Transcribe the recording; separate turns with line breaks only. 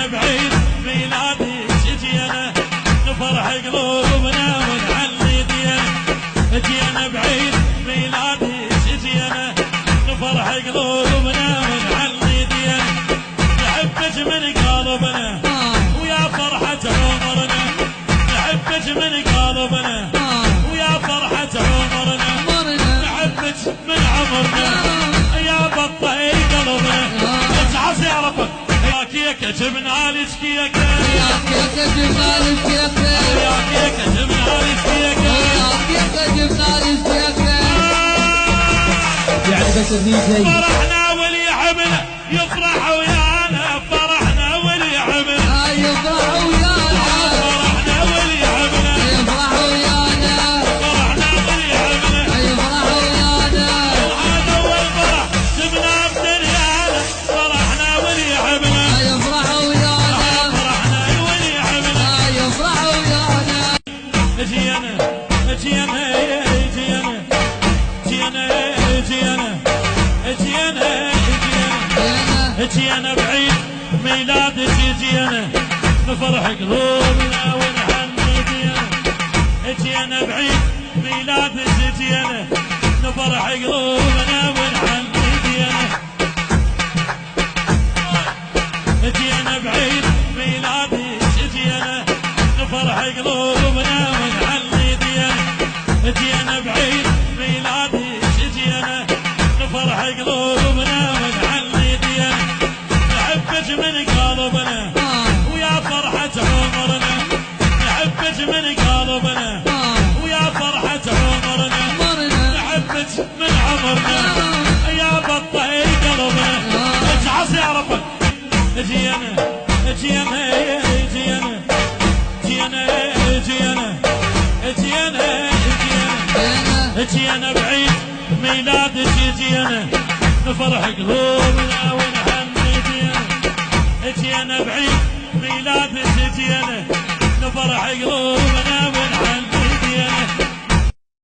انا بعيد ميلادي جينا نفرح قلوبنا ونعلي دينا. جينا بعيد ميلادي جينا نفرح قلوبنا ونعلي دينا. نحبك من قلبنا ويا فرحة عمرنا. نحبك من قلبنا ويا فرحة عمرنا. نحبك من عمرنا يا بطي قلبنا. اتعصي يا ربك يا كيكة جبنا لك كيكة.
يا كيكة جبنا لك كيكة.
يا كيكة جبنا لك كيكة.
يا كيكة جبنا لك كيكة. يعني بس الديجي
فرحنا واللي يحبنا يفرح ويانا. فرحنا واللي يحبنا
يفرح ويانا.
فرحنا واللي يحبنا
يفرح ويانا.
فرحنا واللي يحبنا.
يفرح ويانا.
هذا اول فرح جبنا بدنيانا. فرحنا واللي يحبنا
يفرح ويانا.
فرحنا واللي يحبنا.
يفرح ويانا.
جينا جينا جينا جينا جينا جينا جينا بعيد ميلادك. جينا نفرح قلوبنا ونهني دينا. جينا بعيد ميلادك. جينا نفرح قلوبنا ونهني دينا. جينا بعيد ميلادك. جينا نفرح قلوبنا ونهني دينا. جينا بعيد ميلادك. جينا نفرح قلوبنا ونهني دينا. نحبك من قلبنا ويا فرحة عمرنا. نحبك من قلبنا ويا فرحة عمرنا. نحبك من عمرنا يا بطي قلبنا. اتعصي يا ربك. جينا جينا جينا جينا جينا جينا جينا جينا بعيد ميلادك. جينا نفرح قلوبنا ونهني دينا. جينا بعيد ميلادك. جينا نفرح قلوبنا ونهني